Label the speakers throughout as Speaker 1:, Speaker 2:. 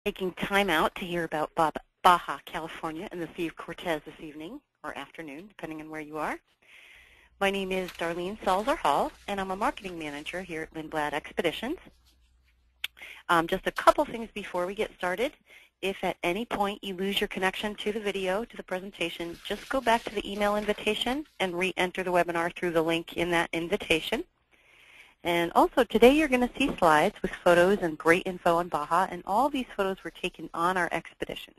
Speaker 1: Taking time out to hear about Baja, California and the Sea of Cortez this evening or afternoon, depending on where you are. My name is Darlene Salzer-Hall, and I'm a marketing manager here at Lindblad Expeditions. Just a couple things before we get started. If at any point you lose your connection to the video, to the presentation, just go back to the email invitation and re-enter the webinar through the link in that invitation. And also today you're going to see slides with photos and great info on Baja, and all these photos were taken on our expeditions.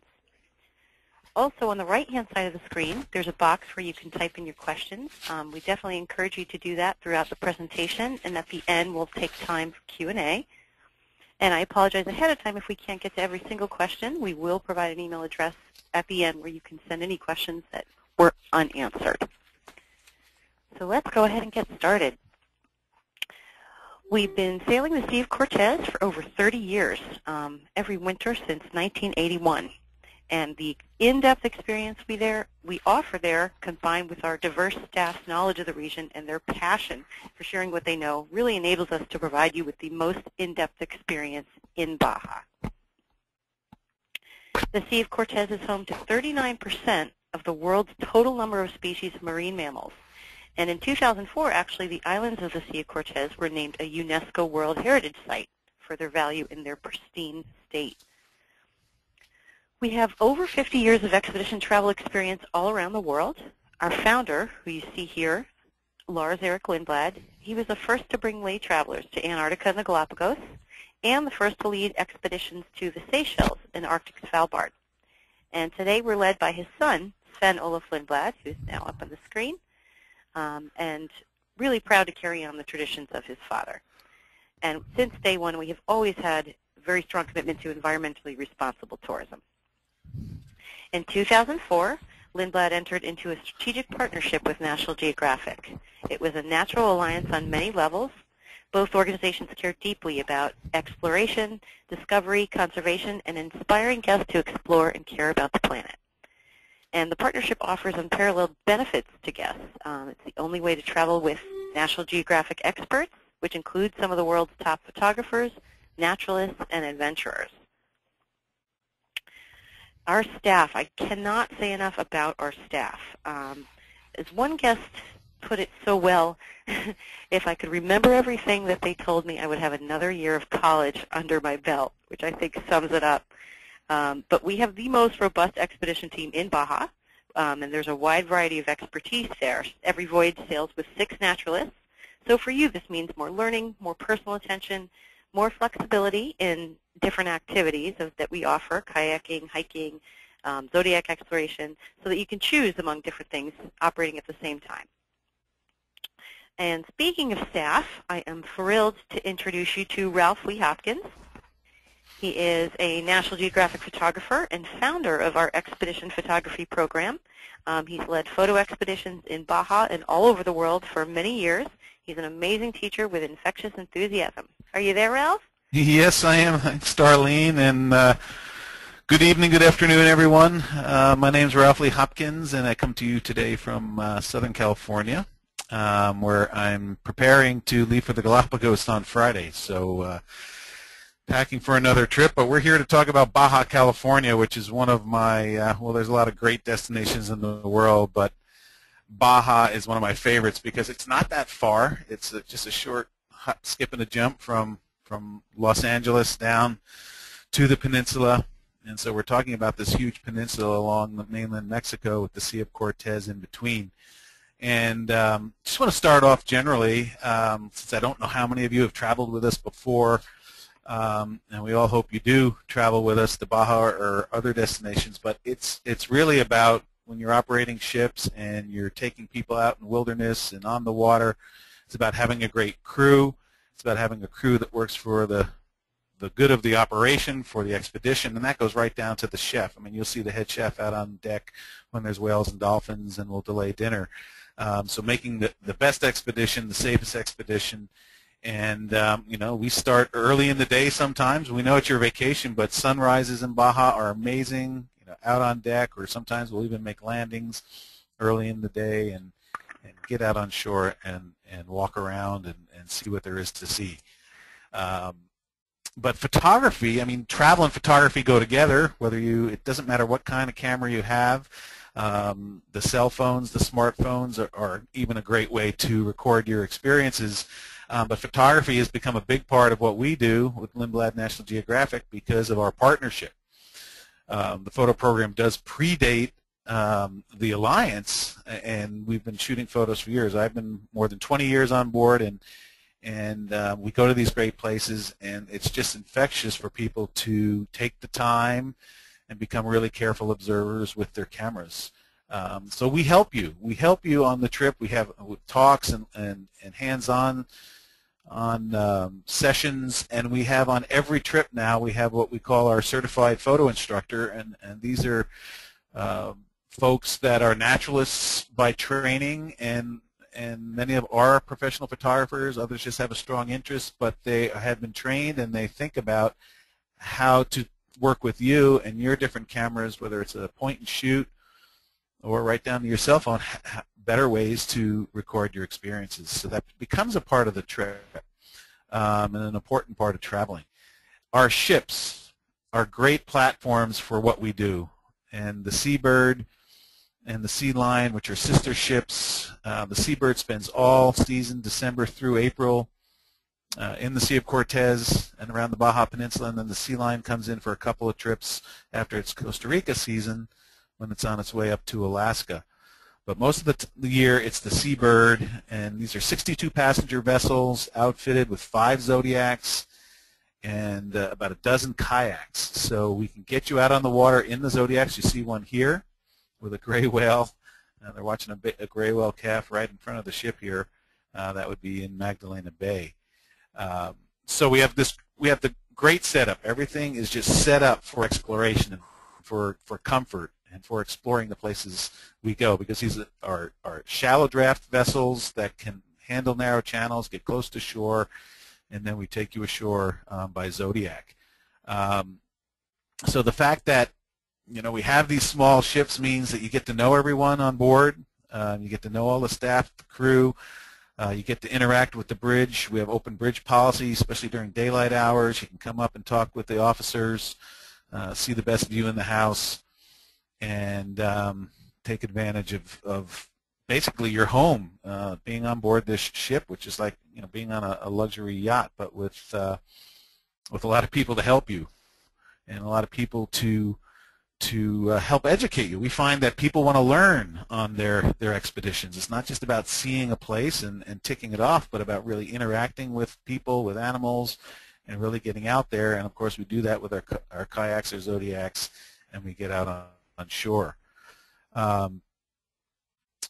Speaker 1: Also on the right-hand side of the screen, there's a box where you can type in your questions. We definitely encourage you to do that throughout the presentation, and at the end we'll take time for Q&A. And I apologize ahead of time if we can't get to every single question. We will provide an email address at the end where you can send any questions that were unanswered. So let's go ahead and get started. We've been sailing the Sea of Cortez for over 30 years, every winter since 1981. And the in-depth experience we offer there, combined with our diverse staff's knowledge of the region and their passion for sharing what they know, really enables us to provide you with the most in-depth experience in Baja. The Sea of Cortez is home to 39% of the world's total number of species of marine mammals. And in 2004, actually, the islands of the Sea of Cortez were named a UNESCO World Heritage Site for their value in their pristine state. We have over 50 years of expedition travel experience all around the world. Our founder, who you see here, Lars Erik Lindblad, he was the first to bring lay travelers to Antarctica and the Galapagos, and the first to lead expeditions to the Seychelles and Arctic Svalbard. And today we're led by his son, Sven Olof Lindblad, who's now up on the screen, and really proud to carry on the traditions of his father. And since day one, we have always had a very strong commitment to environmentally responsible tourism. In 2004, Lindblad entered into a strategic partnership with National Geographic. It was a natural alliance on many levels. Both organizations care deeply about exploration, discovery, conservation, and inspiring guests to explore and care about the planet. And the partnership offers unparalleled benefits to guests. It's the only way to travel with National Geographic experts, which include some of the world's top photographers, naturalists, and adventurers. Our staff, I cannot say enough about our staff. As one guest put it so well, if I could remember everything that they told me, I would have another year of college under my belt, which I think sums it up. But we have the most robust expedition team in Baja, and there's a wide variety of expertise there. Every voyage sails with 6 naturalists. So for you, this means more learning, more personal attention, more flexibility in different activities that we offer, kayaking, hiking, zodiac exploration, so that you can choose among different things operating at the same time. And speaking of staff, I am thrilled to introduce you to Ralph Lee Hopkins. He is a National Geographic photographer and founder of our expedition photography program. He's led photo expeditions in Baja and all over the world for many years. He's an amazing teacher with infectious enthusiasm. Are you there, Ralph?
Speaker 2: Yes, I am. Thanks, Darlene, and good evening, good afternoon, everyone. My name is Ralph Lee Hopkins, and I come to you today from Southern California, where I'm preparing to leave for the Galapagos on Friday. So packing for another trip, but we're here to talk about Baja, California, which is one of my, well, there's a lot of great destinations in the world, but Baja is one of my favorites because it's not that far. It's just a short hop, skip, and a jump from Los Angeles down to the peninsula. And so we're talking about this huge peninsula along the mainland Mexico with the Sea of Cortez in between. And just want to start off generally, since I don't know how many of you have traveled with us before, and we all hope you do travel with us to Baja or other destinations, but it's really about when you're operating ships and you're taking people out in the wilderness and on the water. It's about having a great crew. It's about having a crew that works for the good of the operation, for the expedition, and that goes right down to the chef. I mean, you'll see the head chef out on deck when there's whales and dolphins, and we'll delay dinner. So making the best expedition, the safest expedition, and you know, we start early in the day sometimes. We know it's your vacation, but sunrises in Baja are amazing. You know, out on deck, or sometimes we'll even make landings early in the day and get out on shore and walk around and see what there is to see. But photography, I mean, travel and photography go together. It doesn't matter what kind of camera you have. The cell phones, the smartphones are even a great way to record your experiences. But photography has become a big part of what we do with Lindblad National Geographic because of our partnership. The photo program does predate the alliance, and we've been shooting photos for years. I've been more than 20 years on board, and we go to these great places, and it's just infectious for people to take the time and become really careful observers with their cameras. So we help you. We help you on the trip. We have talks and hands-on sessions, and we have on every trip now, we have what we call our certified photo instructor, and these are folks that are naturalists by training, and many of our professional photographers. Others just have a strong interest, but they have been trained, and they think about how to work with you and your different cameras, whether it's a point and shoot or right down to your cell phone, better ways to record your experiences. So that becomes a part of the trip and an important part of traveling. Our ships are great platforms for what we do, and the Seabird and the Sea Lion, which are sister ships. The Seabird spends all season, December through April, in the Sea of Cortez and around the Baja Peninsula, and then the Sea Lion comes in for a couple of trips after its Costa Rica season when it's on its way up to Alaska. But most of the year it's the Seabird, and these are 62 passenger vessels outfitted with 5 Zodiacs and about a dozen kayaks. So we can get you out on the water in the Zodiacs. You see one here with a gray whale. They're watching a gray whale calf right in front of the ship here. That would be in Magdalena Bay. So we have the great setup. Everything is just set up for exploration and for comfort and for exploring the places we go, because these are shallow draft vessels that can handle narrow channels, get close to shore, and then we take you ashore by Zodiac. So the fact that we have these small ships means that you get to know everyone on board. You get to know all the staff, the crew. You get to interact with the bridge. We have open bridge policy, especially during daylight hours. You can come up and talk with the officers, see the best view in the house, and take advantage of basically your home, being on board this ship, which is like being on a luxury yacht, but with a lot of people to help you and a lot of people to help educate you. We find that people want to learn on their expeditions. It's not just about seeing a place and ticking it off, but about really interacting with people, with animals, and really getting out there. And of course we do that with our kayaks or Zodiacs, and we get out on shore.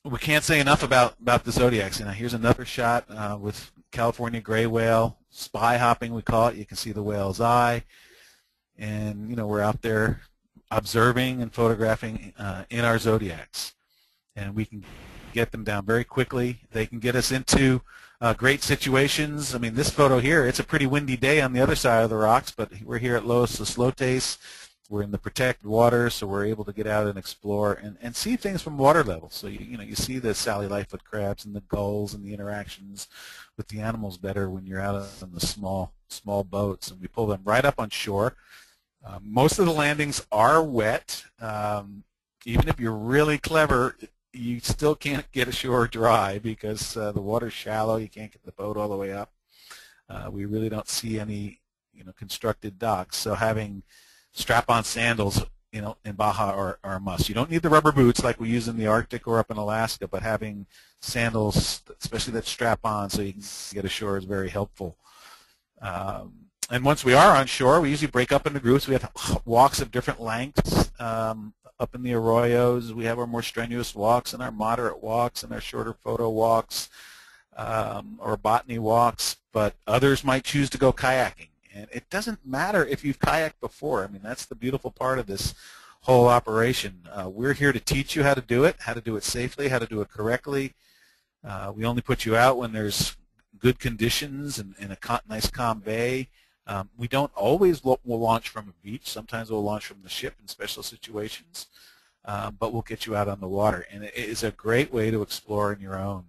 Speaker 2: We can't say enough about the Zodiacs. Here's another shot with California gray whale, spy hopping we call it. You can see the whale's eye, and we're out there observing and photographing in our Zodiacs, and we can get them down very quickly. They can get us into great situations. This photo here, it's a pretty windy day on the other side of the rocks, but we're here at Los Islotes. We're in the protected water, so we're able to get out and explore and see things from water level. So you see the Sally Lightfoot crabs and the gulls and the interactions with the animals better when you're out on the small boats, and we pull them right up on shore. Most of the landings are wet. Even if you're really clever, you still can't get ashore dry because the water's shallow. You can't get the boat all the way up. We really don't see any constructed docks, so having strap-on sandals in Baja are a must. You don't need the rubber boots like we use in the Arctic or up in Alaska, but having sandals, especially that strap on so you can get ashore, is very helpful. And once we are on shore, we usually break up into groups. We have walks of different lengths. Up in the arroyos, we have our more strenuous walks and our moderate walks and our shorter photo walks or botany walks, but others might choose to go kayaking. And it doesn't matter if you've kayaked before. That's the beautiful part of this whole operation. We're here to teach you how to do it safely, how to do it correctly. We only put you out when there's good conditions and in a nice calm bay. We don't always will launch from a beach. Sometimes we'll launch from the ship in special situations, but we'll get you out on the water. And it is a great way to explore on your own.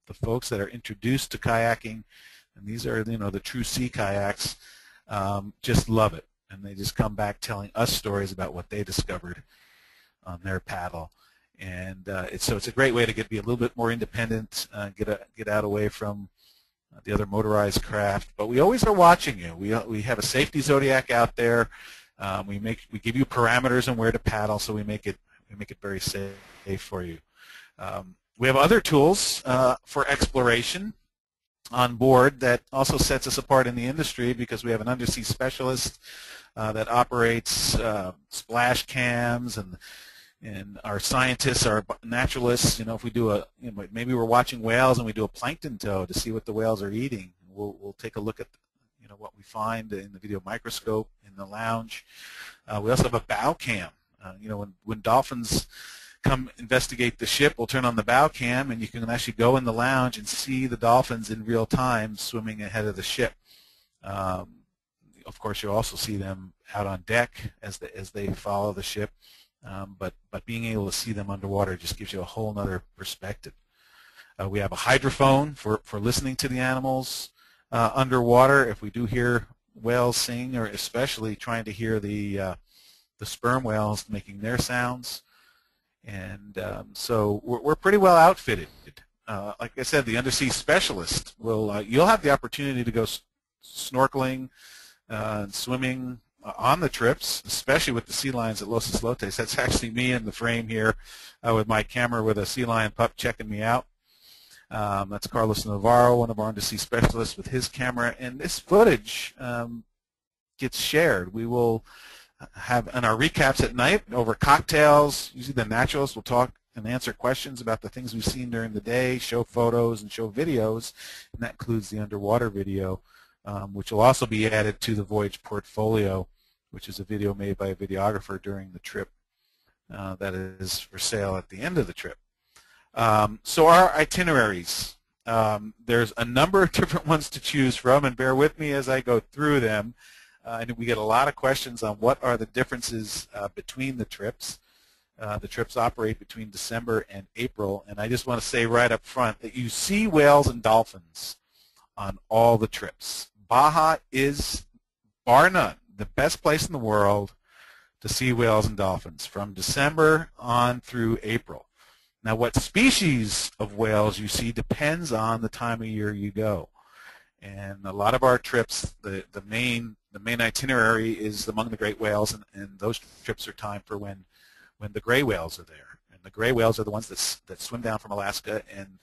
Speaker 2: The folks that are introduced to kayaking, and these are the true sea kayaks, just love it. And they just come back telling us stories about what they discovered on their paddle. And so it's a great way to be a little bit more independent, get out away from the other motorized craft. But we always are watching you. We have a safety zodiac out there. We give you parameters on where to paddle, so we make it very safe for you. We have other tools for exploration on board that also sets us apart in the industry, because we have an undersea specialist that operates splash cams, and our scientists, our naturalists. If we do maybe we're watching whales and we do a plankton tow to see what the whales are eating. We'll take a look at what we find in the video microscope in the lounge. We also have a bow cam. When dolphins come investigate the ship, we'll turn on the bow cam, and you can actually go in the lounge and see the dolphins in real time swimming ahead of the ship. Of course, you'll also see them out on deck as they follow the ship, but being able to see them underwater just gives you a whole other perspective. We have a hydrophone for listening to the animals underwater. If we do hear whales sing, or especially trying to hear the sperm whales making their sounds. And so we're pretty well outfitted. Like I said, the undersea specialist you'll have the opportunity to go snorkeling and swimming on the trips, especially with the sea lions at Los Islotes. That's actually me in the frame here with my camera with a sea lion pup checking me out. That's Carlos Navarro, one of our undersea specialists, with his camera. And this footage gets shared. We will have in our recaps at night over cocktails. Usually the naturalists will talk and answer questions about the things we've seen during the day, show photos and show videos, and that includes the underwater video, which will also be added to the voyage portfolio, which is a video made by a videographer during the trip that is for sale at the end of the trip. So our itineraries, there's a number of different ones to choose from, and bear with me as I go through them. And we get a lot of questions on what are the differences between the trips. The trips operate between December and April, and I just want to say right up front that you see whales and dolphins on all the trips. Baja is, bar none, the best place in the world to see whales and dolphins from December on through April. Now, what species of whales you see depends on the time of year you go. And a lot of our trips, the main itinerary is among the great whales, and those trips are timed for when the gray whales are there. And the gray whales are the ones that swim down from Alaska and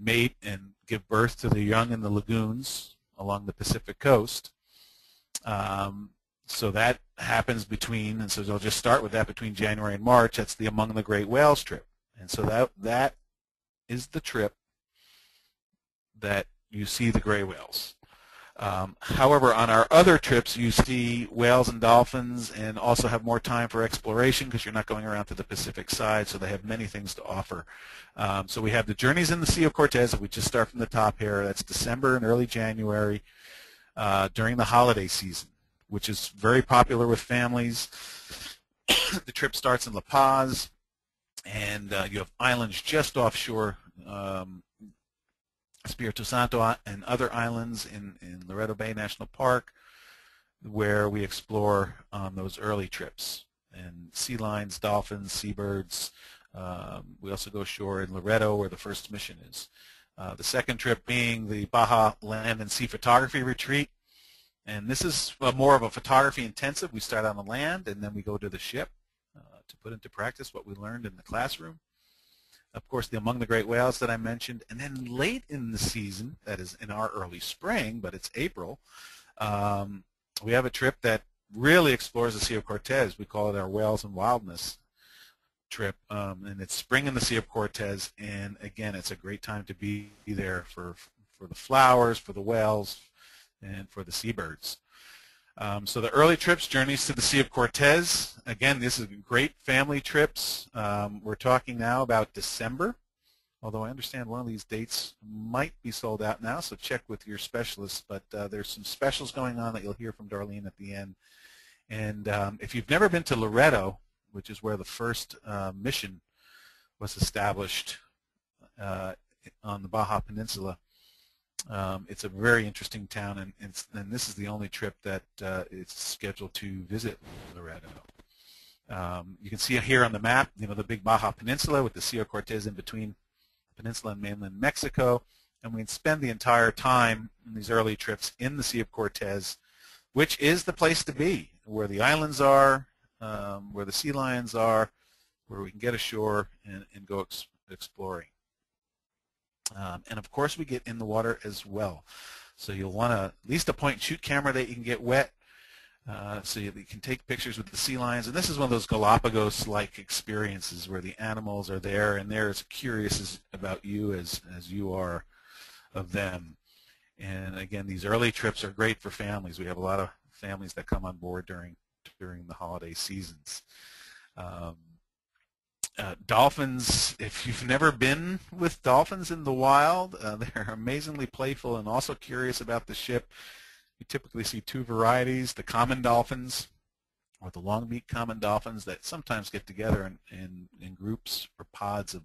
Speaker 2: mate and give birth to the young in the lagoons along the Pacific coast. So that happens and so they'll just start with that between January and March. That's the Among the Great Whales trip. And so that is the trip that you see the gray whales. However, on our other trips, you see whales and dolphins, and also have more time for exploration because you're not going around to the Pacific side, so they have many things to offer. So we have the Journeys in the Sea of Cortez. If we just start from the top here, that's December and early January during the holiday season, which is very popular with families. The trip starts in La Paz, and you have islands just offshore, Espiritu Santo and other islands in Loreto Bay National Park, where we explore on those early trips. And sea lions, dolphins, seabirds. We also go ashore in Loreto, where the first mission is. The second trip being the Baja Land and Sea Photography Retreat. And this is more of a photography intensive. We start on the land, and then we go to the ship to put into practice what we learned in the classroom. Of course, the Among the Great Whales that I mentioned. And then late in the season, that is in our early spring, but it's April, we have a trip that really explores the Sea of Cortez. We call it our Whales and Wildness trip. And it's spring in the Sea of Cortez. And again, it's a great time to be there for the flowers, for the whales, and for the seabirds. So the early trips, Journeys to the Sea of Cortez. Again, this is great family trips. We're talking now about December, although I understand one of these dates might be sold out now, so check with your specialists. But there's some specials going on that you'll hear from Darlene at the end. And if you've never been to Loreto, which is where the first mission was established on the Baja Peninsula, It's a very interesting town, and this is the only trip that is scheduled to visit Loreto. You can see here on the map, the big Baja Peninsula with the Sea of Cortez in between the peninsula and mainland Mexico, and we spend the entire time in these early trips in the Sea of Cortez, which is the place to be, where the islands are, where the sea lions are, where we can get ashore and go exploring. And of course we get in the water as well. So you'll want at least a point-and-shoot camera that you can get wet, so you can take pictures with the sea lions. And this is one of those Galapagos-like experiences where the animals are there and they're as curious about you as you are of them. And again, these early trips are great for families. We have a lot of families that come on board during the holiday seasons. Dolphins, if you've never been with dolphins in the wild, they're amazingly playful and also curious about the ship. You typically see two varieties, the common dolphins or the long-beaked common dolphins that sometimes get together in groups or pods of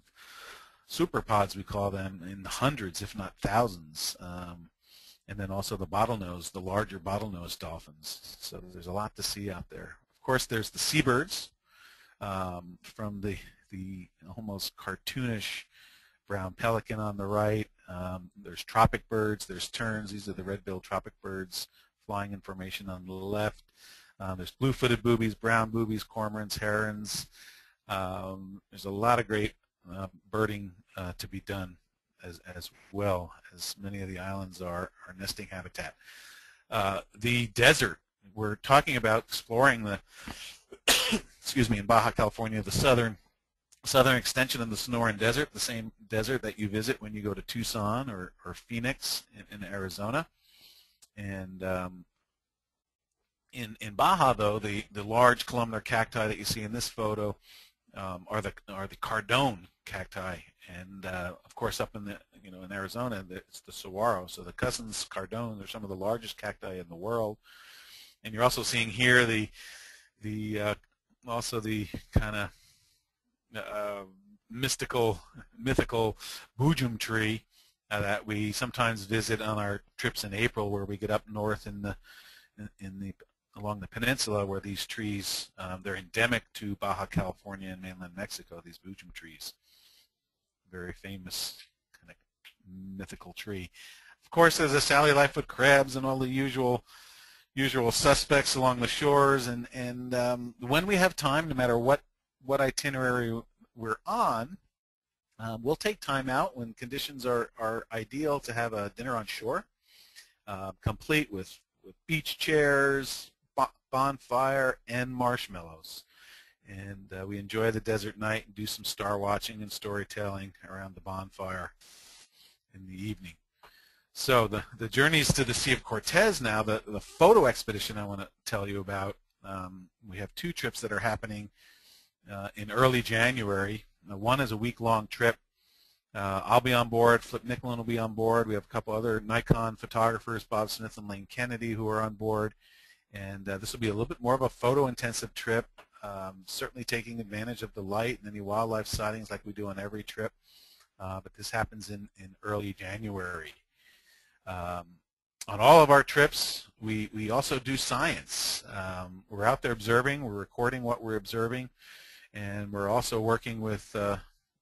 Speaker 2: super pods, we call them, in hundreds if not thousands. And then also the bottlenose, the larger bottlenose dolphins. So there's a lot to see out there. Of course, there's the seabirds, from the almost cartoonish brown pelican on the right. There's tropic birds, there's terns, these are the red-billed tropic birds flying in formation on the left. There's blue-footed boobies, brown boobies, cormorants, herons. There's a lot of great birding to be done as well, as many of the islands are nesting habitat. The desert, we're talking about exploring the excuse me, in Baja California, the southern extension of the Sonoran Desert, the same desert that you visit when you go to Tucson or Phoenix in Arizona. And in Baja, though, the large columnar cacti that you see in this photo are the cardone cacti, and of course up in in Arizona it's the saguaro. So the cousins cardone, they're some of the largest cacti in the world. And you're also seeing here also the kind of mythical bujum tree that we sometimes visit on our trips in April, where we get up north along the peninsula, where these trees, they're endemic to Baja California and mainland Mexico, these bujum trees. Very famous kind of mythical tree. Of course, there's the Sally Lightfoot crabs and all the usual suspects along the shores, and when we have time, no matter what itinerary we're on, we'll take time out when conditions are ideal to have a dinner on shore, complete with beach chairs, bonfire, and marshmallows. And we enjoy the desert night and do some star watching and storytelling around the bonfire in the evening. So the journeys to the Sea of Cortez now, the photo expedition I want to tell you about, we have two trips that are happening in early January. One is a week-long trip. I'll be on board. Flip Nicklin will be on board. We have a couple other Nikon photographers, Bob Smith and Lane Kennedy, who are on board. And this will be a little bit more of a photo-intensive trip, certainly taking advantage of the light and any wildlife sightings like we do on every trip. But this happens in early January. On all of our trips, we also do science. We're out there observing, we're recording what we're observing, and we're also working with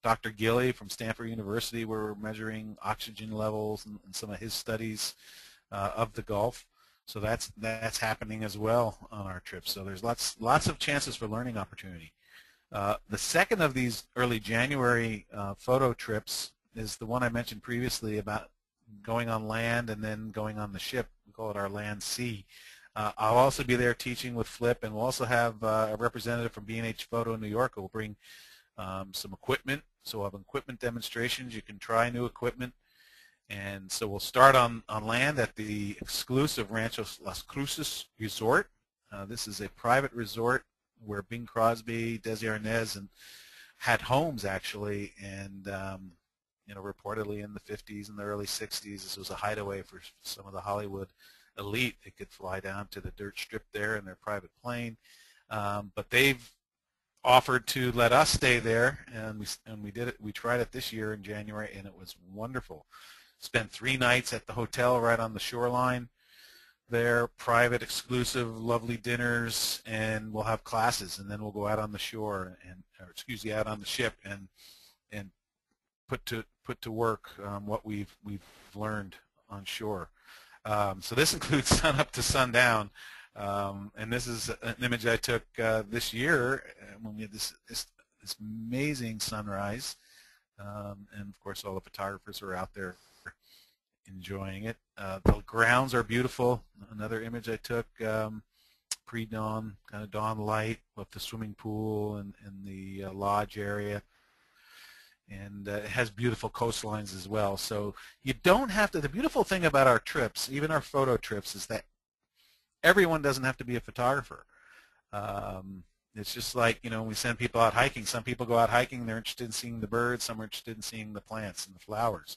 Speaker 2: Dr. Gilley from Stanford University, where we're measuring oxygen levels and some of his studies of the Gulf. So that's happening as well on our trips. So there's lots of chances for learning opportunity. The second of these early January photo trips is the one I mentioned previously about going on land and then going on the ship. We call it our land sea. I'll also be there teaching with Flip, and we'll also have a representative from B&H Photo in New York who will bring some equipment. So we'll have equipment demonstrations. You can try new equipment. And so we'll start on land at the exclusive Rancho Las Cruces resort. This is a private resort where Bing Crosby, Desi Arnaz, and had homes actually, and reportedly in the 50s and the early 60s, this was a hideaway for some of the Hollywood elite. They could fly down to the dirt strip there in their private plane, but they've offered to let us stay there, and we did it. We tried it this year in January, and it was wonderful. spend 3 nights at the hotel right on the shoreline there, private, exclusive, lovely dinners, and we'll have classes, and then we'll go out on the shore and, or excuse me, out on the ship and put to work what we've learned on shore. So this includes sun up to sundown, and this is an image I took this year when we had this amazing sunrise, and of course all the photographers are out there enjoying it. The grounds are beautiful. Another image I took pre-dawn, kind of dawn light with the swimming pool and the lodge area. And it has beautiful coastlines as well. So you don't have to, the beautiful thing about our trips, even our photo trips, is that everyone doesn't have to be a photographer. It's just like, you know, we send people out hiking. Some people go out hiking, they're interested in seeing the birds. Some are interested in seeing the plants and the flowers.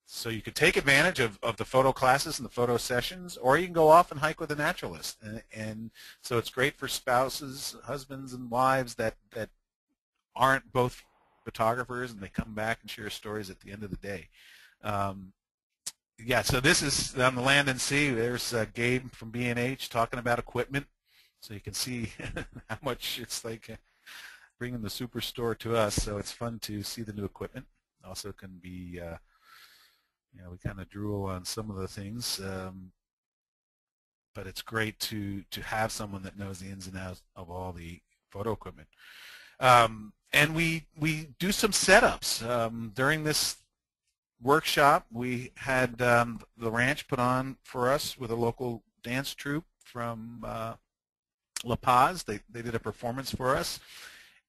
Speaker 2: So you could take advantage of the photo classes and the photo sessions, or you can go off and hike with a naturalist. And so it's great for spouses, husbands, and wives that aren't both photographers, and they come back and share stories at the end of the day. Yeah, so this is on the land and sea. There's Gabe from B&H talking about equipment, so you can see how much it's like bringing the superstore to us. So it's fun to see the new equipment. Also can be, you know, we kind of drool on some of the things, but it's great to have someone that knows the ins and outs of all the photo equipment. And we do some setups. During this workshop, we had the ranch put on for us with a local dance troupe from La Paz. They did a performance for us,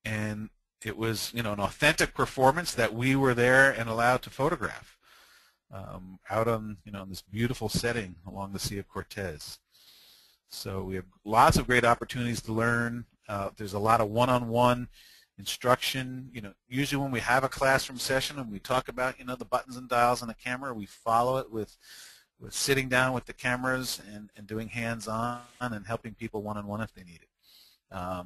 Speaker 2: and it was, you know, an authentic performance that we were there and allowed to photograph out on, you know, in this beautiful setting along the Sea of Cortez. So we have lots of great opportunities to learn. There's a lot of one-on-one instruction. You know, usually when we have a classroom session and we talk about, you know, the buttons and dials on the camera, we follow it with sitting down with the cameras and doing hands-on and helping people one-on-one if they need it.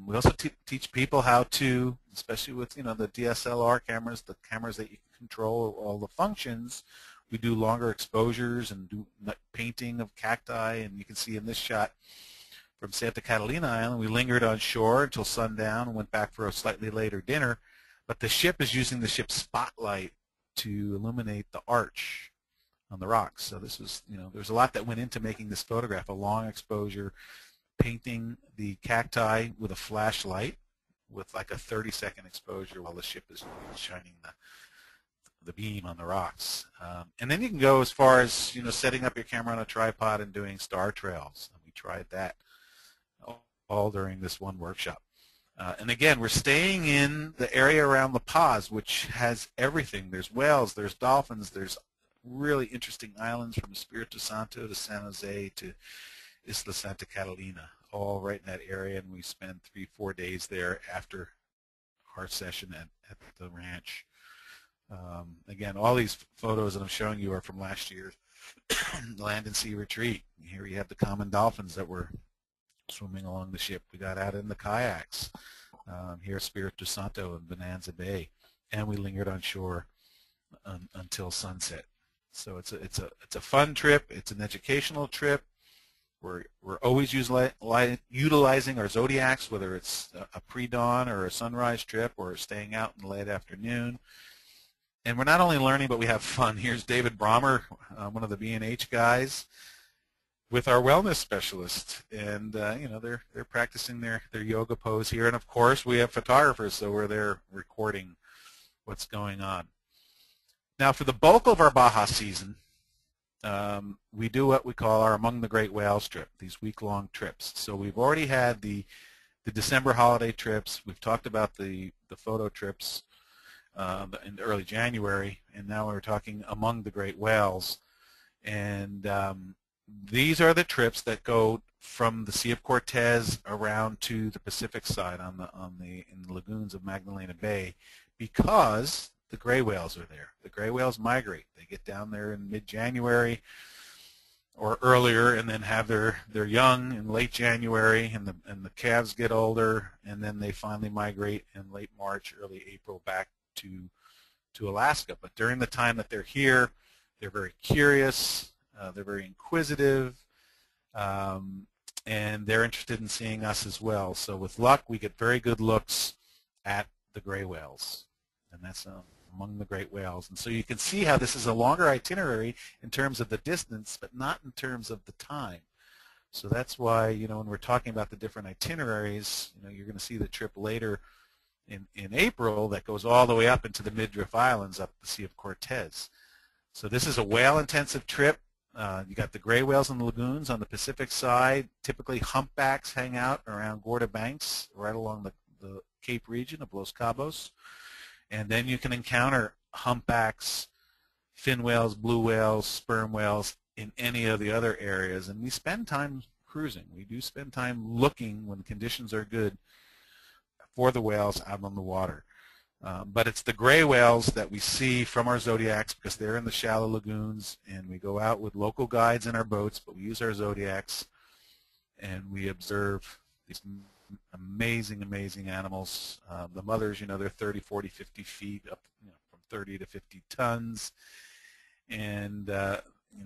Speaker 2: We also teach people how to, especially with, you know, the DSLR cameras, the cameras that you can control all the functions. We do longer exposures and do painting of cacti, and you can see in this shot from Santa Catalina Island, we lingered on shore until sundown and went back for a slightly later dinner. But the ship is using the ship's spotlight to illuminate the arch on the rocks. So this was, you know, there's a lot that went into making this photograph, a long exposure, painting the cacti with a flashlight with like a 30-second exposure while the ship is shining the beam on the rocks. And then you can go as far as, you know, setting up your camera on a tripod and doing star trails. And we tried that all during this one workshop. And again, we're staying in the area around La Paz, which has everything. There's whales, there's dolphins, there's really interesting islands from Espiritu Santo to San Jose to Isla Santa Catalina, all right in that area. And we spent 3-4 days there after our session at the ranch. Again, all these photos that I'm showing you are from last year's land and sea retreat. Here you have the common dolphins that were swimming along the ship. We got out in the kayaks here, Espiritu Santo and Bonanza Bay, and we lingered on shore until sunset. So it's a fun trip. It's an educational trip. We're always utilizing our zodiacs, whether it's a pre-dawn or a sunrise trip or staying out in the late afternoon. And we're not only learning, but we have fun. Here's David Brommer, one of the B&H guys, with our wellness specialist, and you know, they're practicing their yoga pose here. And of course, we have photographers, so we're there recording what's going on. Now, for the bulk of our Baja season, we do what we call our Among the Great Whales trip, these week-long trips. So we've already had the December holiday trips. We've talked about the photo trips in early January, and now we're talking Among the Great Whales. And these are the trips that go from the Sea of Cortez around to the Pacific side in the lagoons of Magdalena Bay, because the gray whales are there. The gray whales migrate. They get down there in mid-January or earlier, and then have their young in late January, and the calves get older, and then they finally migrate in late March, early April back to Alaska. But during the time that they're here, They're very curious, they're very inquisitive, and they're interested in seeing us as well. So with luck, we get very good looks at the gray whales, and that's among the great whales. And so you can see how this is a longer itinerary in terms of the distance, but not in terms of the time. So that's why, when we're talking about the different itineraries, you're going to see the trip later in April that goes all the way up into the Midriff Islands up the Sea of Cortez. So this is a whale-intensive trip. You got the gray whales in the lagoons on the Pacific side. Typically, humpbacks hang out around Gorda Banks, right along the Cape region of Los Cabos. And then you can encounter humpbacks, fin whales, blue whales, sperm whales in any of the other areas. And we spend time cruising. We do spend time looking, when conditions are good, for the whales out on the water. But it's the gray whales that we see from our Zodiacs, because they're in the shallow lagoons, and we go out with local guides in our boats, but we use our Zodiacs, and we observe these amazing, amazing animals. The mothers, they're 30, 40, 50 feet, up from 30 to 50 tons. And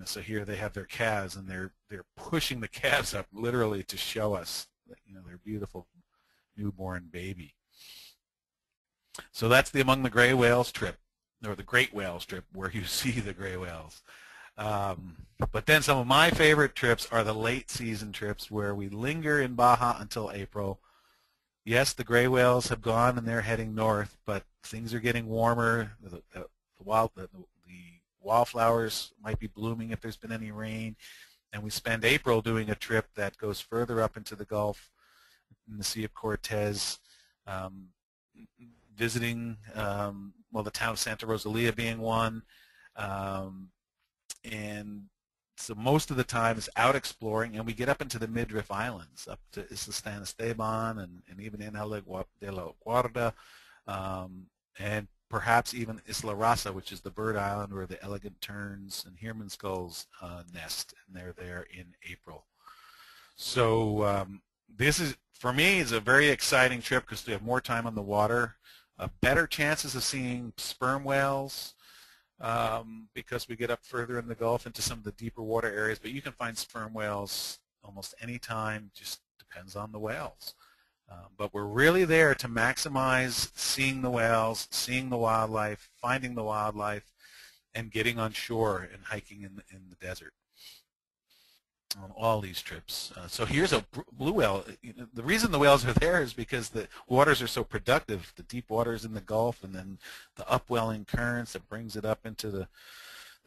Speaker 2: so here they have their calves, and they're pushing the calves up literally to show us that, their beautiful newborn baby. So that's the Among the Gray Whales trip, or the Great Whales trip, where you see the gray whales. But then some of my favorite trips are the late season trips, where we linger in Baja until April. Yes, the gray whales have gone and they're heading north, but things are getting warmer. The wildflowers might be blooming if there's been any rain. And we spend April doing a trip that goes further up into the Gulf, in the Sea of Cortez, visiting, the town of Santa Rosalia being one. And so most of the time is out exploring, and we get up into the Midriff Islands, up to Isla San Esteban and even Isla de la Guarda, and perhaps even Isla Rasa, which is the bird island where the elegant terns and Heermann skulls nest, and they're there in April. So this is, for me, is a very exciting trip because we have more time on the water, better chances of seeing sperm whales, because we get up further in the Gulf into some of the deeper water areas. But you can find sperm whales almost any time, just depends on the whales. But we're really there to maximize seeing the whales, seeing the wildlife, finding the wildlife, and getting on shore and hiking in the desert on all these trips. So here's a blue whale. The reason the whales are there is because the waters are so productive. The deep waters in the Gulf, and then the upwelling currents that brings it up into the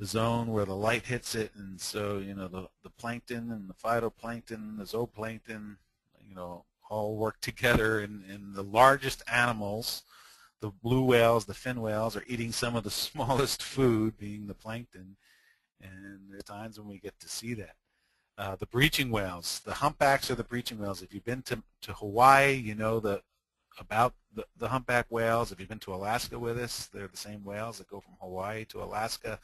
Speaker 2: zone where the light hits it. And so, the plankton and the phytoplankton, the zooplankton, all work together. And the largest animals, the blue whales, the fin whales, are eating some of the smallest food, being the plankton. And there are times when we get to see that. The breaching whales, the humpbacks are the breaching whales. If you've been to Hawaii, you know about the humpback whales. If you've been to Alaska with us, they're the same whales that go from Hawaii to Alaska.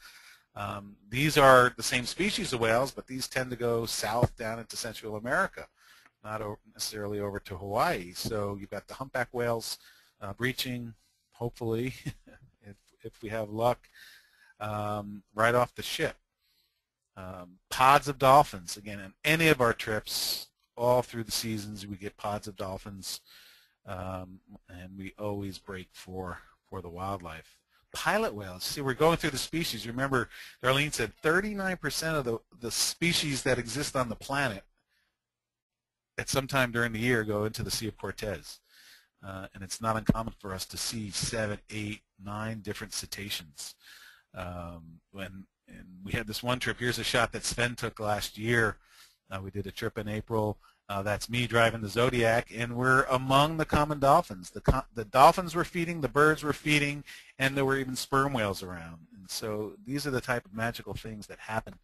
Speaker 2: These are the same species of whales, but these tend to go south down into Central America, not necessarily over to Hawaii. So you've got the humpback whales breaching, hopefully, if we have luck, right off the ship. Pods of dolphins, again, in any of our trips, all through the seasons, we get pods of dolphins, and we always break for the wildlife. Pilot whales, see, we're going through the species. Remember, Darlene said 39% of the species that exist on the planet at some time during the year go into the Sea of Cortez. And it's not uncommon for us to see 7, 8, 9 different cetaceans. And we had this one trip. Here's a shot that Sven took last year. We did a trip in April. That's me driving the Zodiac, and we're among the common dolphins. The dolphins were feeding, the birds were feeding, and there were even sperm whales around. And so these are the type of magical things that happen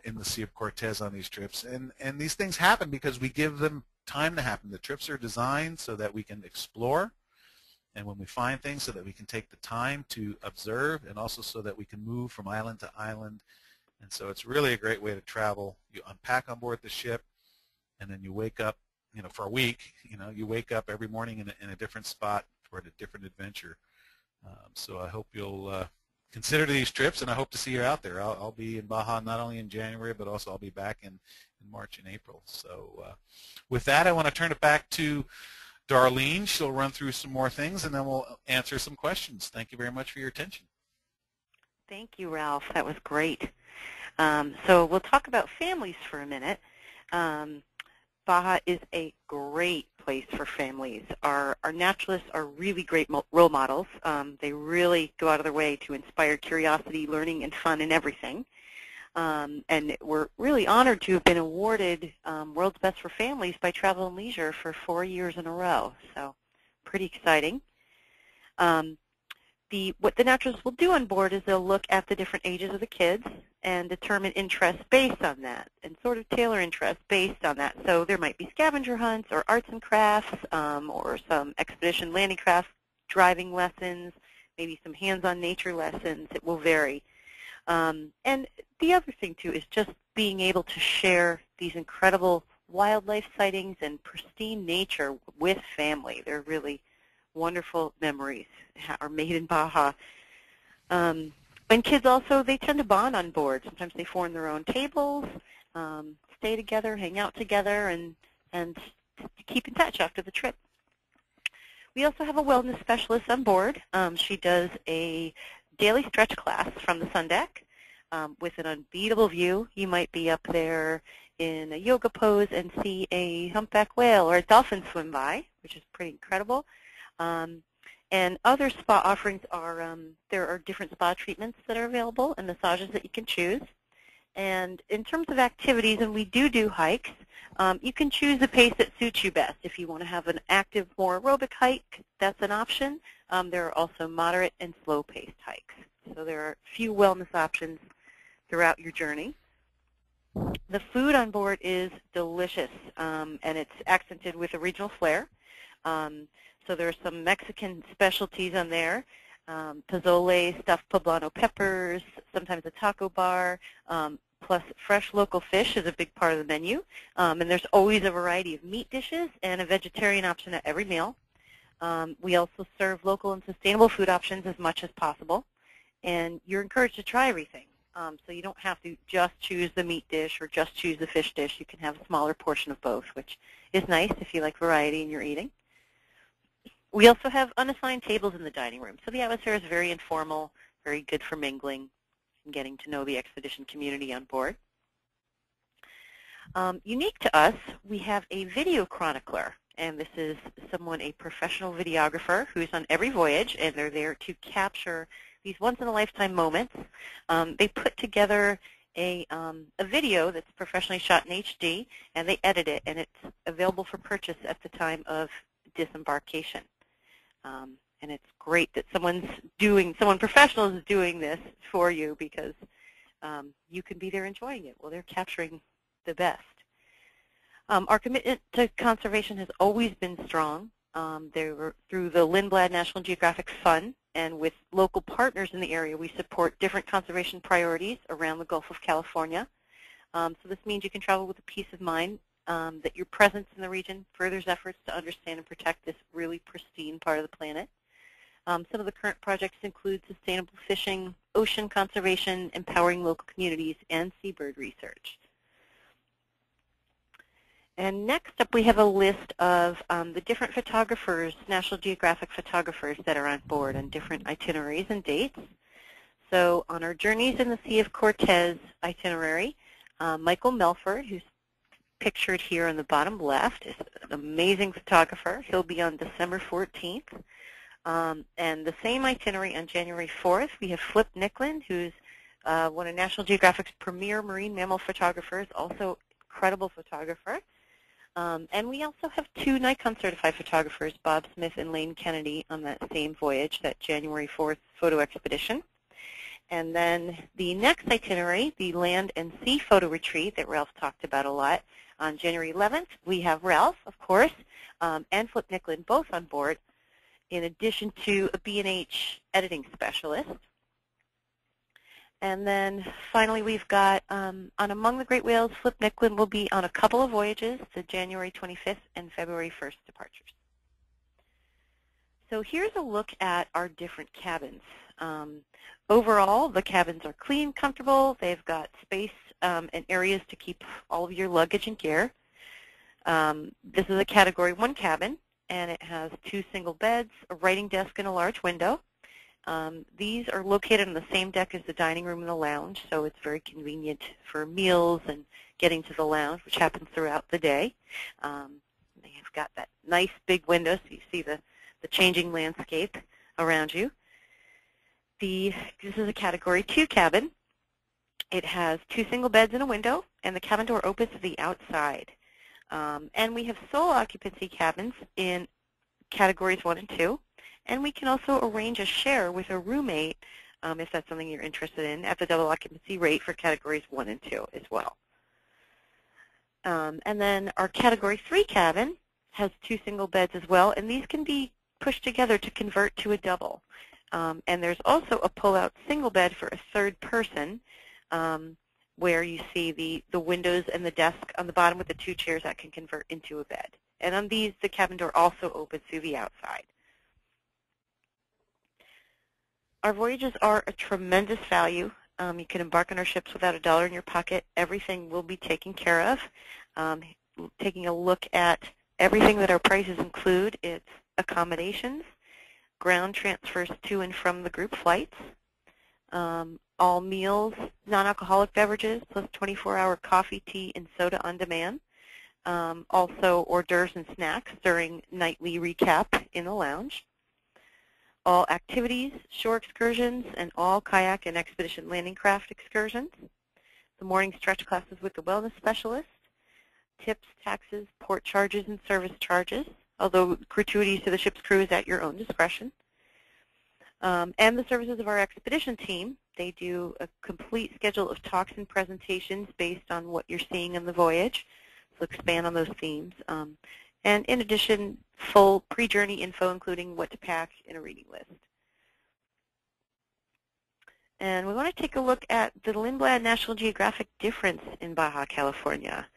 Speaker 2: in the Sea of Cortez on these trips. And these things happen because we give them time to happen. The trips are designed so that we can explore, and when we find things, so that we can take the time to observe, and also so that we can move from island to island. And so it's really a great way to travel. You unpack on board the ship, and then you wake up, for a week, you wake up every morning in a different spot for a different adventure. So I hope you'll consider these trips, and I hope to see you out there. I'll be in Baja not only in January, but also I'll be back in March and April. So with that, I want to turn it back to Darlene. She'll run through some more things, and then we'll answer some questions. Thank you very much for your attention.
Speaker 1: Thank you, Ralph. That was great. So we'll talk about families for a minute. Baja is a great place for families. Our naturalists are really great role models. They really go out of their way to inspire curiosity, learning, and fun in everything. And we're really honored to have been awarded World's Best for Families by Travel and Leisure for 4 years in a row. So pretty exciting. What the naturalists will do on board is they'll look at the different ages of the kids and determine interests based on that and sort of tailor interests based on that. So there might be scavenger hunts or arts and crafts or some expedition landing craft driving lessons, maybe some hands-on nature lessons. It will vary. And the other thing, too, is just being able to share these incredible wildlife sightings and pristine nature with family. They're really wonderful memories are made in Baja. And kids also, they tend to bond on board. Sometimes they form their own tables, stay together, hang out together, and keep in touch after the trip. We also have a wellness specialist on board. She does a daily stretch class from the sun deck with an unbeatable view. You might be up there in a yoga pose and see a humpback whale or a dolphin swim by, which is pretty incredible. And other spa offerings are, there are different spa treatments that are available and massages that you can choose. And in terms of activities, and we do hikes, you can choose the pace that suits you best. If you want to have an active, more aerobic hike, that's an option. There are also moderate and slow-paced hikes. So there are a few wellness options throughout your journey. The food on board is delicious, and it's accented with a regional flair. So there are some Mexican specialties on there, pozole, stuffed poblano peppers, sometimes a taco bar, plus fresh local fish is a big part of the menu. And there's always a variety of meat dishes and a vegetarian option at every meal. We also serve local and sustainable food options as much as possible. And you're encouraged to try everything. So you don't have to just choose the meat dish or just choose the fish dish. You can have a smaller portion of both, which is nice if you like variety in your eating. We also have unassigned tables in the dining room. So the atmosphere is very informal, very good for mingling and getting to know the expedition community on board. Unique to us, we have a video chronicler. And this is someone, a professional videographer who's on every voyage, and they're there to capture these once-in-a-lifetime moments. They put together a video that's professionally shot in HD, and they edit it, and it's available for purchase at the time of disembarkation. And it's great that someone professional is doing this for you, because you can be there enjoying it. Well, they're capturing the best. Our commitment to conservation has always been strong. They were through the Lindblad National Geographic Fund, and with local partners in the area, we support different conservation priorities around the Gulf of California. So this means you can travel with a peace of mind that your presence in the region furthers efforts to understand and protect this really pristine part of the planet. Some of the current projects include sustainable fishing, ocean conservation, empowering local communities, and seabird research. And next up, we have a list of the different photographers, National Geographic photographers that are on board on different itineraries and dates. So on our Journeys in the Sea of Cortez itinerary, Michael Melford, who's pictured here on the bottom left, is an amazing photographer. He'll be on December 14th. And the same itinerary on January 4th, we have Flip Nicklin, who's one of National Geographic's premier marine mammal photographers, also incredible photographer. And we also have two Nikon certified photographers, Bob Smith and Lane Kennedy, on that same voyage, that January 4th photo expedition. And then the next itinerary, the land and sea photo retreat that Ralph talked about a lot, on January 11th, we have Ralph, of course, and Flip Nicklin both on board, in addition to a B&H editing specialist. And then finally, we've got, on Among the Great Whales, Flip Nicklin will be on a couple of voyages, the January 25th and February 1st departures. So here's a look at our different cabins. Overall, the cabins are clean, comfortable. They've got space and areas to keep all of your luggage and gear. This is a Category 1 cabin, and it has 2 single beds, a writing desk, and a large window. These are located on the same deck as the dining room and the lounge, so it's very convenient for meals and getting to the lounge, which happens throughout the day. They've got that nice big window, so you see the changing landscape around you. This is a Category 2 cabin. It has 2 single beds and a window, and the cabin door opens to the outside. And we have sole occupancy cabins in Categories 1 and 2, and we can also arrange a share with a roommate if that's something you're interested in at the double occupancy rate for Categories 1 and 2 as well. And then our Category 3 cabin has 2 single beds as well, and these can be pushed together to convert to a double. And there's also a pull-out single bed for a third person where you see the windows and the desk on the bottom with the 2 chairs that can convert into a bed. And on these, the cabin door also opens through the outside. Our voyages are a tremendous value. You can embark on our ships without a dollar in your pocket. Everything will be taken care of. Taking a look at everything that our prices include, it's accommodations, ground transfers to and from the group flights, all meals, non-alcoholic beverages, plus 24-hour coffee, tea, and soda on demand. Also hors d'oeuvres and snacks during nightly recap in the lounge. All activities, shore excursions, and all kayak and expedition landing craft excursions. The morning stretch classes with the wellness specialist. Tips, taxes, port charges, and service charges, although gratuities to the ship's crew is at your own discretion. And the services of our expedition team. They do a complete schedule of talks and presentations based on what you're seeing on the voyage, so expand on those themes. And in addition, full pre-journey info, including what to pack and a reading list. And we want to take a look at the Lindblad National Geographic difference in Baja, California.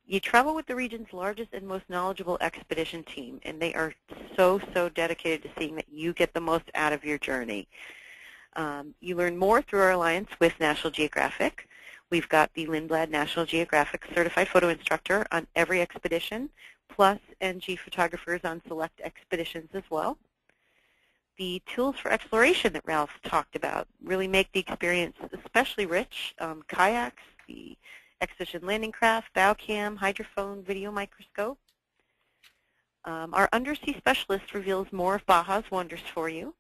Speaker 1: You travel with the region's largest and most knowledgeable expedition team, and they are so dedicated to seeing that you get the most out of your journey. You learn more through our alliance with National Geographic. We've got the Lindblad National Geographic Certified Photo Instructor on every expedition, plus NG photographers on select expeditions as well. The tools for exploration that Ralph talked about really make the experience especially rich. Kayaks, the expedition landing craft, bow cam, hydrophone, video microscope. Our undersea specialist reveals more of Baja's wonders for you.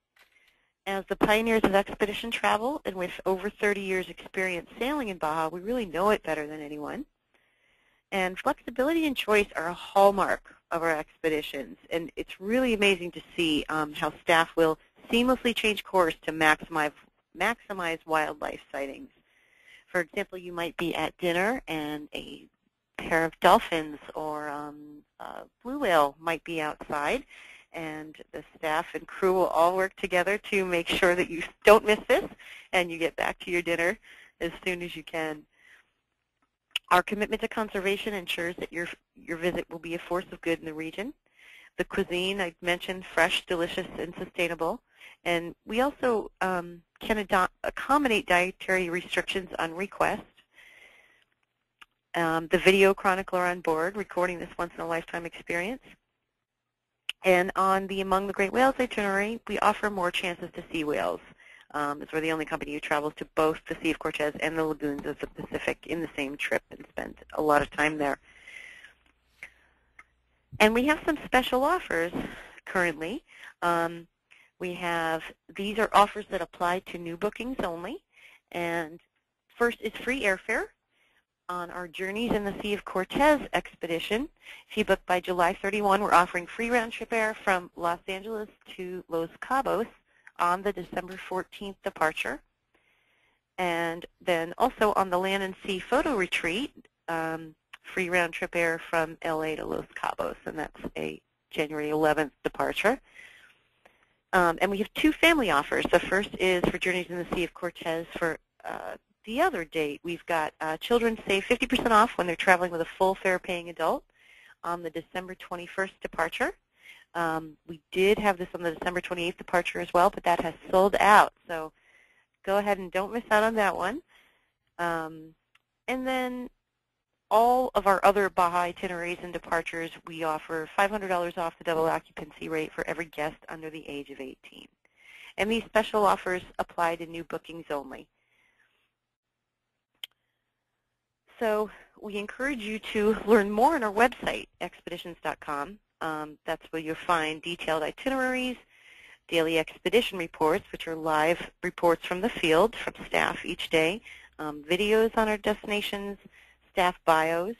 Speaker 1: As the pioneers of expedition travel, and with over 30 years experience sailing in Baja, we really know it better than anyone. And flexibility and choice are a hallmark of our expeditions, and it's really amazing to see how staff will seamlessly change course to maximize wildlife sightings. For example, you might be at dinner and a pair of dolphins or a blue whale might be outside, and the staff and crew will all work together to make sure that you don't miss this and you get back to your dinner as soon as you can. Our commitment to conservation ensures that your visit will be a force of good in the region. The cuisine, I mentioned, fresh, delicious, and sustainable. And we also can accommodate dietary restrictions on request. The video chronicler on board, recording this once-in-a-lifetime experience. And on the Among the Great Whales itinerary, we offer more chances to see whales, as we're the only company who travels to both the Sea of Cortez and the lagoons of the Pacific in the same trip and spend a lot of time there. And we have some special offers currently. These are offers that apply to new bookings only. And first is free airfare on our Journeys in the Sea of Cortez expedition. If you book by July 31, we're offering free round-trip air from Los Angeles to Los Cabos on the December 14th departure. And then also on the Land and Sea Photo Retreat, free round-trip air from LA to Los Cabos, and that's a January 11th departure. And we have 2 family offers. The first is for Journeys in the Sea of Cortez for the other date. We've got children save 50% off when they're traveling with a full fare-paying adult on the December 21st departure. We did have this on the December 28th departure as well, but that has sold out. So go ahead and don't miss out on that one. And then all of our other Baja itineraries and departures, we offer $500 off the double occupancy rate for every guest under the age of 18. And these special offers apply to new bookings only. So we encourage you to learn more on our website, expeditions.com. That's where you'll find detailed itineraries, daily expedition reports, which are live reports from the field from staff each day, videos on our destinations, staff bios,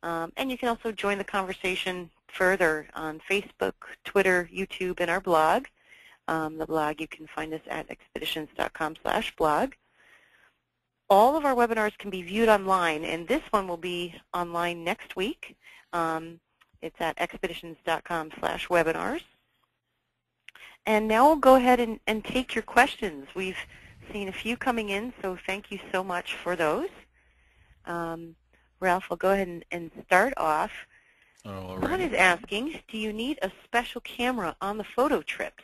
Speaker 1: and you can also join the conversation further on Facebook, Twitter, YouTube, and our blog. The blog, you can find us at expeditions.com/blog. All of our webinars can be viewed online, and this one will be online next week. It's at expeditions.com/webinars. And now we'll go ahead and take your questions. We've seen a few coming in, so thank you so much for those. Ralph, I'll go ahead and start off.
Speaker 2: All
Speaker 1: Someone
Speaker 2: right.
Speaker 1: is asking, do you need a special camera on the photo trips?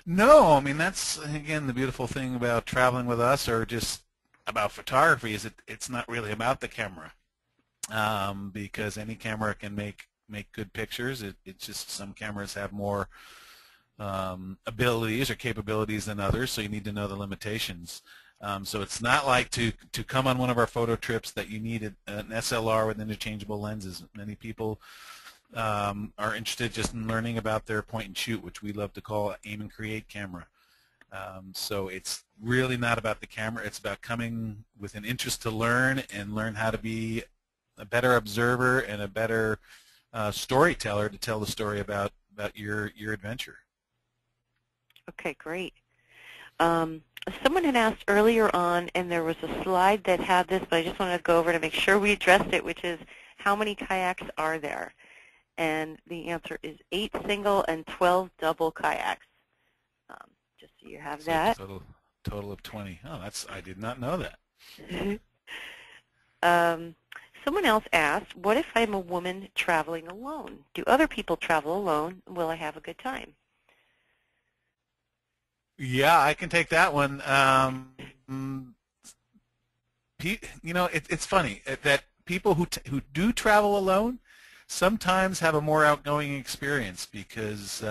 Speaker 2: No, I mean, that's, again, the beautiful thing about traveling with us or just about photography is it's not really about the camera, because any camera can make good pictures. It's just some cameras have more abilities or capabilities than others, so you need to know the limitations. So it's not like to come on one of our photo trips that you need an SLR with interchangeable lenses. Many people are interested just in learning about their point and shoot, which we love to call aim and create camera. So it's really not about the camera. It's about coming with an interest to learn and learn how to be a better observer and a better storyteller to tell the story about your adventure.
Speaker 1: Okay, great. Someone had asked earlier on, and there was a slide that had this, but I just wanted to go over to make sure we addressed it, which is how many kayaks are there? And the answer is 8 single and 12 double kayaks. Just so you have that.
Speaker 2: Total of 20. Oh, I did not know that.
Speaker 1: Someone else asked, what if I'm a woman traveling alone? Do other people travel alone? Will I have a good time?
Speaker 2: Yeah, I can take that one. You know, it's funny that people who do travel alone sometimes have a more outgoing experience because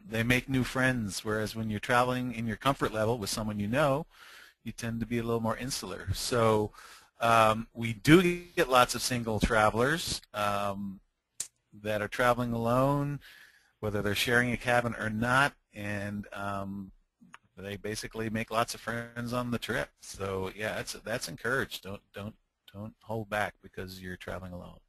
Speaker 2: they make new friends, whereas when you're traveling in your comfort level with someone you know, you tend to be a little more insular. So we do get lots of single travelers that are traveling alone, whether they're sharing a cabin or not, and they basically make lots of friends on the trip. So yeah, that's encouraged. Don't hold back because you're traveling alone.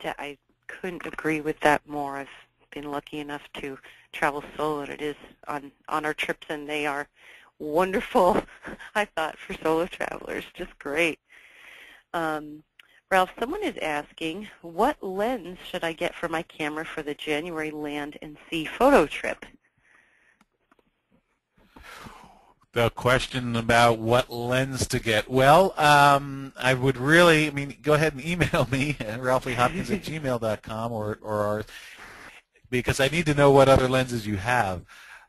Speaker 1: I couldn't agree with that more. I've been lucky enough to travel solo, and it is on our trips, and they are wonderful, I thought, for solo travelers. Just great. Ralph, someone is asking, what lens should I get for my camera for the January land and sea photo trip?
Speaker 2: The question about what lens to get. Well, I would really, go ahead and email me at ralphleehopkins@gmail.com or because I need to know what other lenses you have.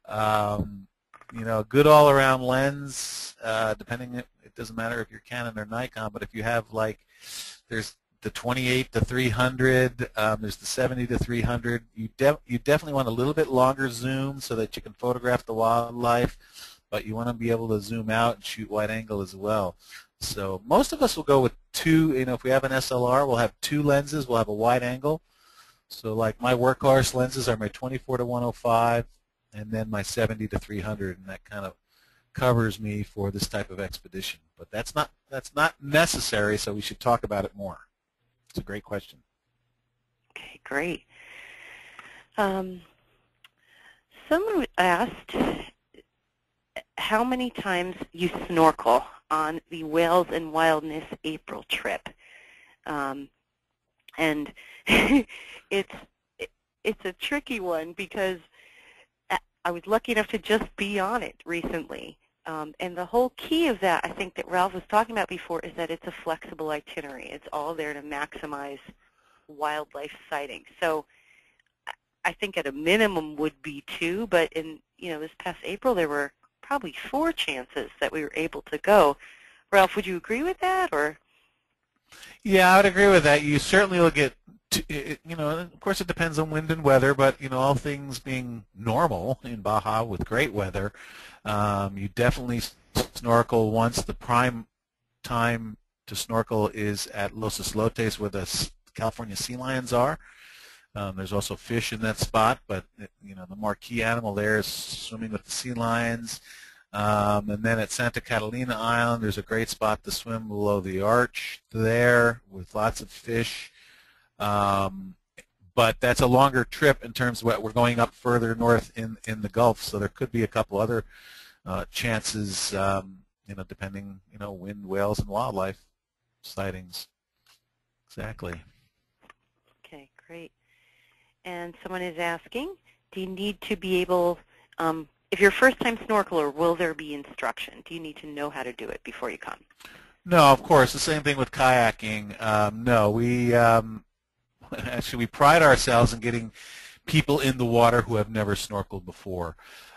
Speaker 2: You know, a good all-around lens, depending, it doesn't matter if you're Canon or Nikon, but if you have, like, there's the 28 to 300, there's the 70 to 300, you definitely want a little bit longer zoom so that you can photograph the wildlife, but you want to be able to zoom out and shoot wide angle as well. So most of us will go with two. You know, if we have an SLR, we'll have two lenses. We'll have a wide angle. So like my workhorse lenses are my 24 to 105 and then my 70 to 300, and that kind of covers me for this type of expedition. But that's not necessary, so we should talk about it more. It's a great question.
Speaker 1: Okay, great. Someone asked how many times you snorkel on the Whales and Wildness April trip. And it's a tricky one because I was lucky enough to just be on it recently. And the whole key of that, I think, that Ralph was talking about before, is that it's a flexible itinerary. It's all there to maximize wildlife sightings. So I think at a minimum would be 2, but in this past April there were probably 4 chances that we were able to go. Ralph, would you agree with that, or?
Speaker 2: Yeah, I would agree with that. You certainly will get, of course it depends on wind and weather, but, all things being normal in Baja with great weather, you definitely snorkel once. The prime time to snorkel is at Los Islotes, where the California sea lions are. There's also fish in that spot, but, the marquee animal there is swimming with the sea lions. And then at Santa Catalina Island, there's a great spot to swim below the arch there with lots of fish. But that's a longer trip in terms of what we're going up further north in the Gulf, so there could be a couple other chances, depending, wind, whales, and wildlife sightings. Exactly.
Speaker 1: Okay, great. And someone is asking, do you need to be able, if you're a first-time snorkeler, will there be instruction? Do you need to know how to do it before you come?
Speaker 2: No, of course. The same thing with kayaking. No, we actually we pride ourselves in getting people in the water who have never snorkeled before.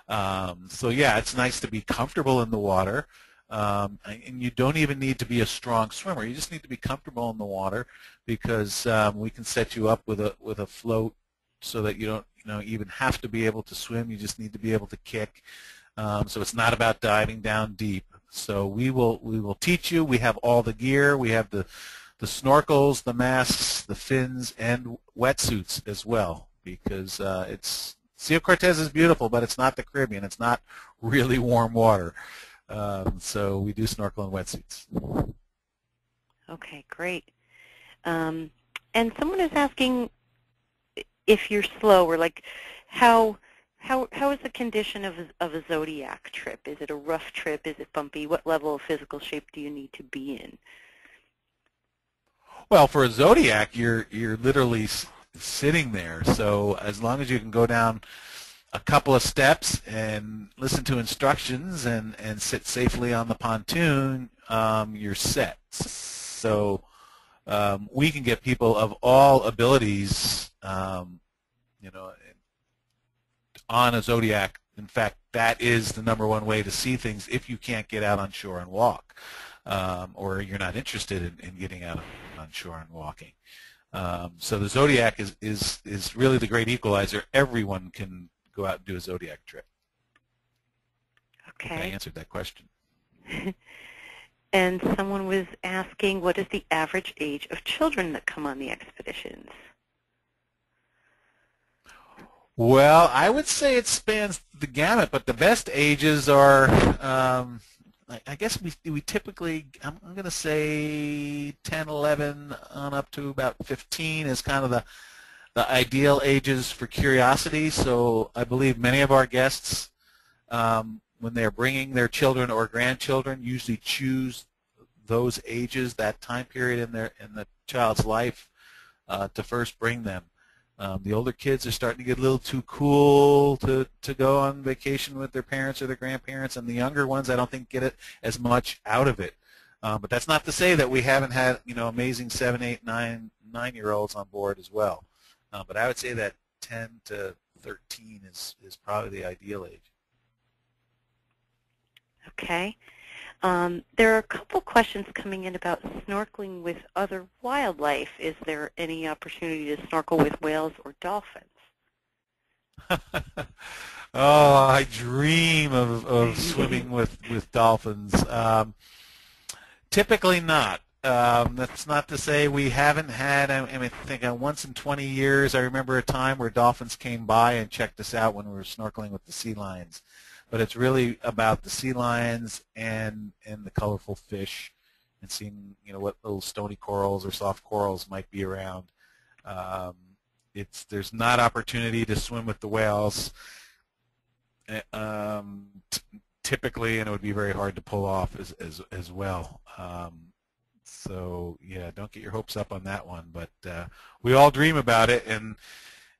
Speaker 2: So yeah, it's nice to be comfortable in the water, and you don't even need to be a strong swimmer. You just need to be comfortable in the water, because we can set you up with a float so that you don't even have to be able to swim. You just need to be able to kick. So it's not about diving down deep. So we will teach you. We have all the gear. We have the snorkels, the masks, the fins, and wetsuits as well, because Sea of Cortez is beautiful, but it's not the Caribbean. It's not really warm water. So we do snorkel in wetsuits.
Speaker 1: Okay, great. And someone is asking if you're slow, or like how is the condition of a Zodiac trip? Is it a rough trip? Is it bumpy? What level of physical shape do you need to be in?
Speaker 2: Well, for a Zodiac, you're literally sitting there. So as long as you can go down a couple of steps and listen to instructions and sit safely on the pontoon, you're set. So we can get people of all abilities, on a Zodiac. In fact, that is the #1 way to see things if you can't get out on shore and walk, or you're not interested in getting out on shore and walking. So the Zodiac is really the great equalizer. Everyone can go out and do a Zodiac trip.
Speaker 1: Okay.
Speaker 2: I answered that question.
Speaker 1: And someone was asking, what is the average age of children that come on the expeditions?
Speaker 2: Well, I would say it spans the gamut, but the best ages are, I guess we typically, I'm going to say 10, 11 on up to about 15 is kind of the ideal ages for curiosity. So I believe many of our guests, when they're bringing their children or grandchildren, usually choose those ages, that time period in the child's life, to first bring them. The older kids are starting to get a little too cool to go on vacation with their parents or their grandparents, and the younger ones I don't think get it as much out of it. But that's not to say that we haven't had amazing 7, 8, 9-year-olds on board as well. But I would say that 10 to 13 is probably the ideal age.
Speaker 1: Okay. There are a couple questions coming in about snorkeling with other wildlife. Is there any opportunity to snorkel with whales or dolphins?
Speaker 2: Oh, I dream of swimming with dolphins. Typically not. That's not to say we haven't had, I think once in 20 years, I remember a time where dolphins came by and checked us out when we were snorkeling with the sea lions. But it's really about the sea lions and the colorful fish, and seeing what little stony corals or soft corals might be around. There's not opportunity to swim with the whales typically, and it would be very hard to pull off as well. So yeah, don't get your hopes up on that one. But we all dream about it, and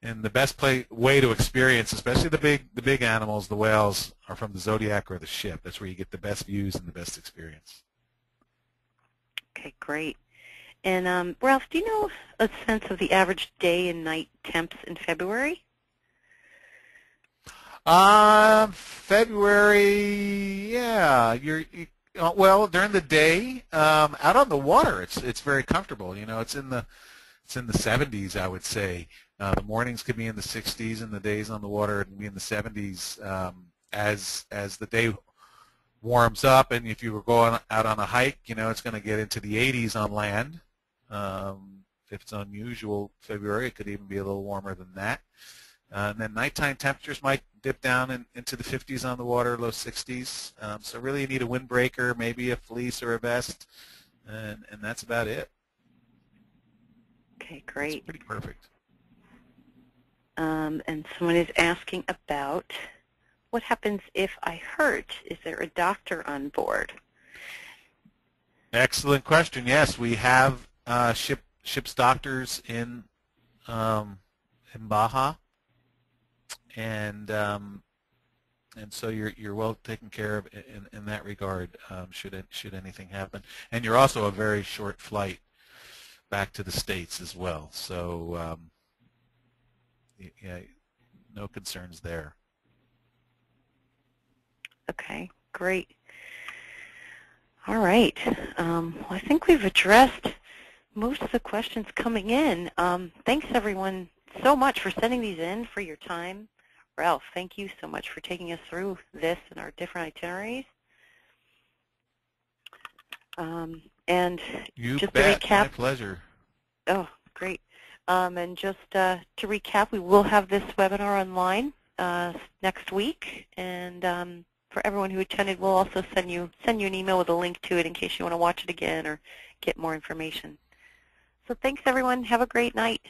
Speaker 2: the best way to experience, especially the big animals, the whales, are from the Zodiac or the ship. That's where you get the best views and the best experience.
Speaker 1: Okay, great. And Ralph, do you know a sense of the average day and night temps in February?
Speaker 2: February, yeah. Well, during the day, out on the water, it's very comfortable. You know, it's in the 70s, I would say. The mornings could be in the 60s, and the days on the water can be in the 70s. As the day warms up, and if you were going out on a hike, you know, it's going to get into the 80s on land. If it's unusual February, it could even be a little warmer than that. And then nighttime temperatures might dip down into the 50s on the water, low 60s. So really you need a windbreaker, maybe a fleece or a vest, and that's about it.
Speaker 1: Okay, great.
Speaker 2: It's pretty perfect.
Speaker 1: And someone is asking about what happens if I hurt? Is there a doctor on board?
Speaker 2: Excellent question. Yes, we have ship's doctors in Baja, and so you're well taken care of in that regard. Should anything happen, and you're also a very short flight back to the States as well. So yeah, no concerns there.
Speaker 1: Okay, great. All right. Well, I think we've addressed most of the questions coming in. Thanks, everyone, so much for sending these in, for your time. Ralph, thank you so much for taking us through this and our different itineraries. And
Speaker 2: you
Speaker 1: just
Speaker 2: bet.
Speaker 1: to recap,
Speaker 2: My pleasure.
Speaker 1: Oh, great. And just to recap, we will have this webinar online next week, and for everyone who attended, we'll also send you an email with a link to it in case you want to watch it again or get more information. So thanks, everyone. Have a great night.